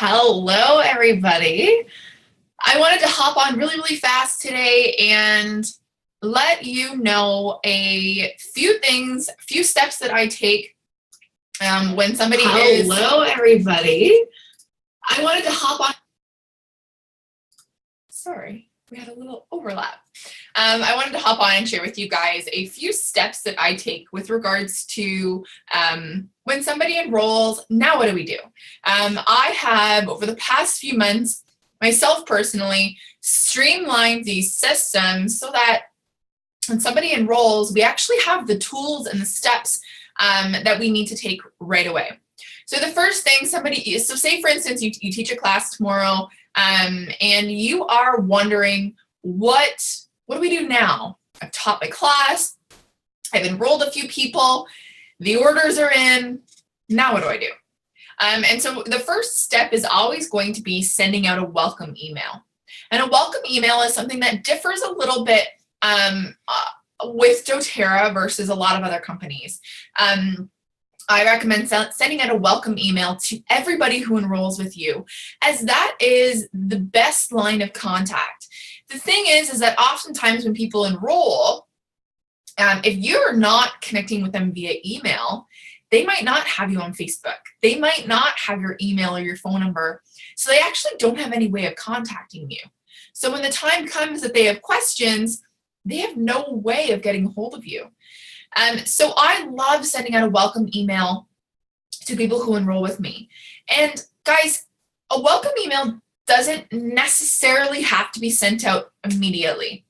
Hello, everybody. I wanted to hop on really fast today and let you know a few things, a few steps that I take when somebody is. Hello, everybody. I wanted to hop on. Sorry, we had a little overlap. I wanted to hop on and share with you guys a few steps that I take with regards to when somebody enrolls. Now, what do we do? I have, over the past few months, myself personally, streamlined these systems so that when somebody enrolls, we actually have the tools and the steps that we need to take right away. So the first thing so say for instance, you teach a class tomorrow and you are wondering, what do we do now? I've taught my class, I've enrolled a few people, the orders are in, now what do I do? And so the first step is always going to be sending out a welcome email. And a welcome email is something that differs a little bit with doTERRA versus a lot of other companies. I recommend sending out a welcome email to everybody who enrolls with you, as that is the best line of contact. The thing is that oftentimes when people enroll, if you're not connecting with them via email, they might not have you on Facebook. They might not have your email or your phone number. So they actually don't have any way of contacting you. So when the time comes that they have questions, they have no way of getting a hold of you. So I love sending out a welcome email to people who enroll with me. And guys, a welcome email doesn't necessarily have to be sent out immediately.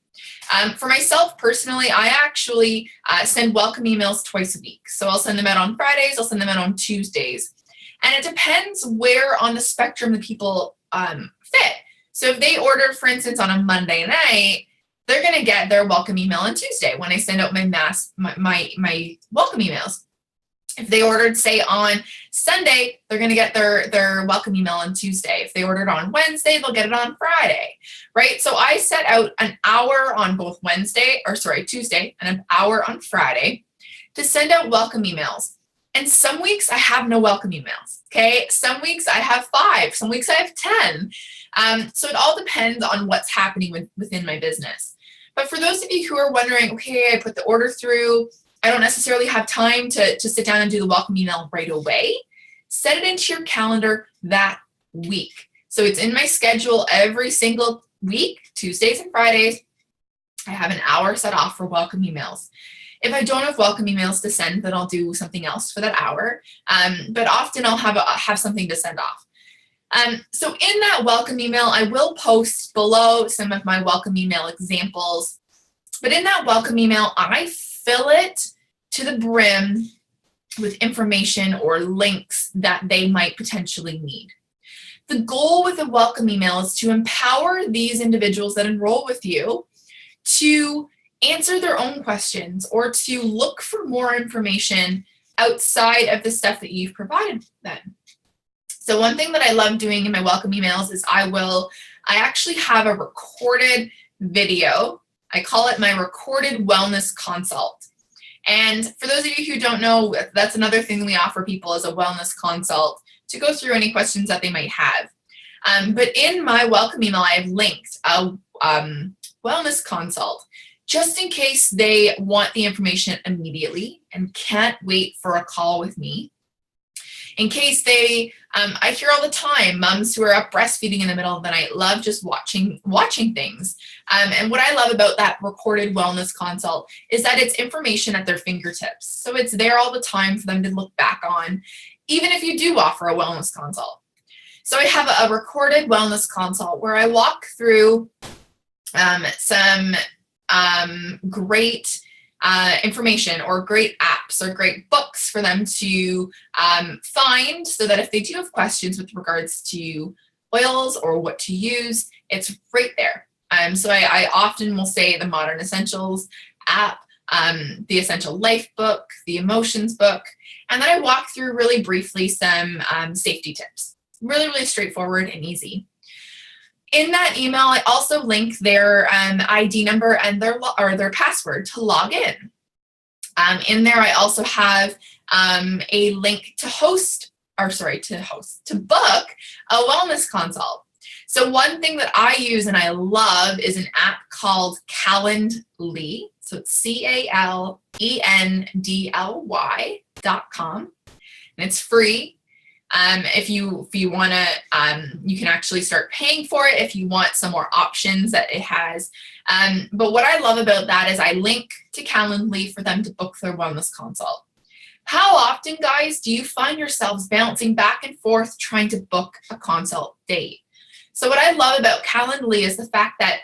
For myself personally, I actually send welcome emails twice a week. So I'll send them out on Fridays, I'll send them out on Tuesdays. And it depends where on the spectrum the people fit. So if they ordered, for instance, on a Monday night, they're going to get their welcome email on Tuesday when I send out my welcome emails. If they ordered, say, on Sunday, they're going to get their welcome email on Tuesday. If they ordered on Wednesday, they'll get it on Friday, right? So I set out an hour on both Tuesday and an hour on Friday to send out welcome emails. And some weeks I have no welcome emails, okay? Some weeks I have 5, some weeks I have 10. So it all depends on what's happening within my business. But for those of you who are wondering, okay, I put the order through, I don't necessarily have time to sit down and do the welcome email right away, set it into your calendar that week. So it's in my schedule every single week, Tuesdays and Fridays. I have an hour set off for welcome emails. If I don't have welcome emails to send, then I'll do something else for that hour. But often I'll have something to send off. So in that welcome email, I will post below some of my welcome email examples. But in that welcome email, I fill it to the brim with information or links that they might potentially need. The goal with a welcome email is to empower these individuals that enroll with you to answer their own questions or to look for more information outside of the stuff that you've provided them. So one thing that I love doing in my welcome emails is I actually have a recorded video. I call it my recorded wellness consult. And for those of you who don't know, that's another thing we offer people as a wellness consult to go through any questions that they might have. But in my welcome email, I have linked a wellness consult just in case they want the information immediately and can't wait for a call with me. In case I hear all the time, moms who are up breastfeeding in the middle of the night love just watching things. And what I love about that recorded wellness consult is that it's information at their fingertips. So it's there all the time for them to look back on, even if you do offer a wellness consult. So I have a recorded wellness consult where I walk through some great information or great apps or great books for them to find, so that if they do have questions with regards to oils or what to use, it's right there. So I often will say the Modern Essentials app, the Essential Life book, the Emotions book, and then I walk through really briefly some safety tips. Really straightforward and easy. In that email, I also link their ID number and their password to log in. In there, I also have a link to host to book a wellness consult. So one thing that I use and I love is an app called Calendly. So it's CALENDLY.com, and it's free. If you want to, you can actually start paying for it if you want some more options that it has. But what I love about that is I link to Calendly for them to book their wellness consult. How often, guys, do you find yourselves bouncing back and forth trying to book a consult date? So what I love about Calendly is the fact that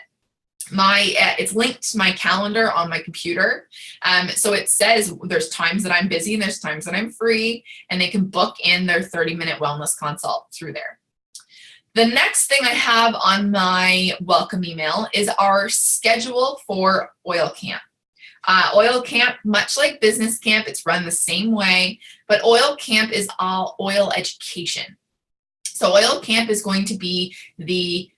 it's linked to my calendar on my computer. So it says there's times that I'm busy and there's times that I'm free, and they can book in their 30-minute wellness consult through there. The next thing I have on my welcome email is our schedule for Oil Camp. Oil Camp, much like Business Camp, it's run the same way, but Oil Camp is all oil education. So Oil Camp is going to be the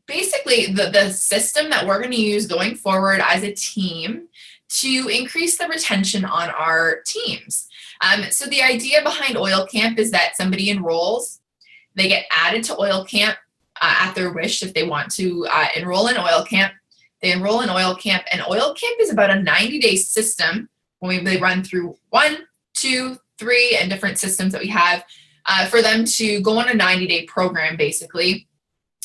basically the system that we're going to use going forward as a team to increase the retention on our teams. So the idea behind Oil Camp is that somebody enrolls, they get added to Oil Camp at their wish if they want to enroll in Oil Camp. They enroll in Oil Camp, and Oil Camp is about a 90-day system when they run through 1, 2, 3, and different systems that we have for them to go on a 90-day program, basically,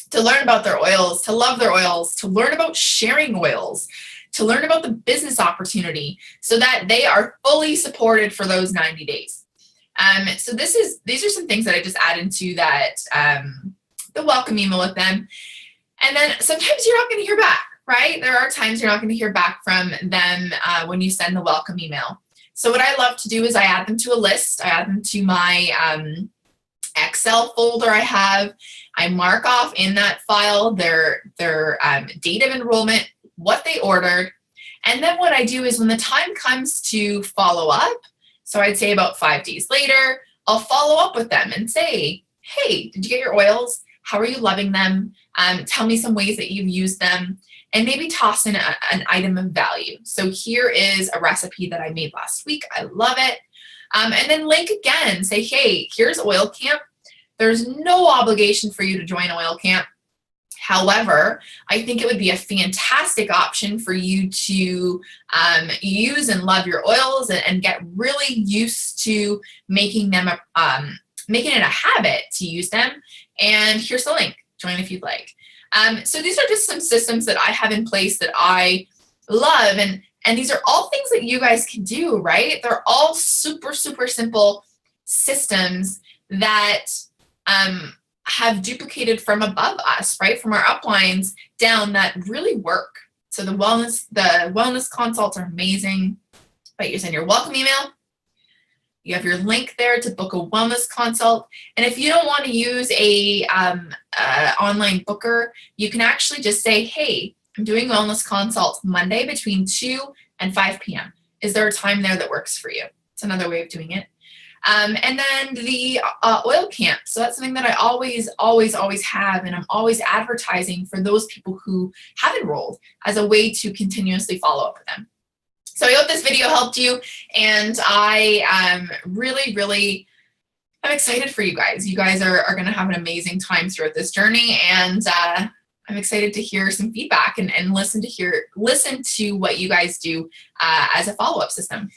to learn about their oils, to love their oils, to learn about sharing oils, to learn about the business opportunity so that they are fully supported for those 90 days. So these are some things that I just add into that, the welcome email with them. And then sometimes you're not going to hear back, right? There are times you're not going to hear back from them when you send the welcome email. So what I love to do is I add them to a list. I add them to my Excel folder I have. I mark off in that file their date of enrollment, what they ordered. And then what I do is when the time comes to follow up, so I'd say about 5 days later, I'll follow up with them and say, hey, did you get your oils? How are you loving them? Tell me some ways that you've used them, and maybe toss in an item of value. So here is a recipe that I made last week. I love it. And then link again, say, hey, here's Oil Camp. There's no obligation for you to join Oil Camp. However, I think it would be a fantastic option for you to use and love your oils and get really used to making it a habit to use them. And here's the link. Join if you'd like. So these are just some systems that I have in place that I love. And these are all things that you guys can do, right? They're all super, super simple systems that have duplicated from above us, right? From our uplines down that really work. So the wellness consults are amazing. Right, you send your welcome email. You have your link there to book a wellness consult. And if you don't want to use a online booker, you can actually just say, hey, I'm doing wellness consult Monday between 2 and 5 p.m. Is there a time there that works for you? It's another way of doing it. And then the Oil Camp. So that's something that I always have, and I'm always advertising for those people who have enrolled as a way to continuously follow up with them. So I hope this video helped you, and I am really I'm excited for you guys. You guys are going to have an amazing time throughout this journey, and I'm excited to hear some feedback and listen to what you guys do as a follow-up system.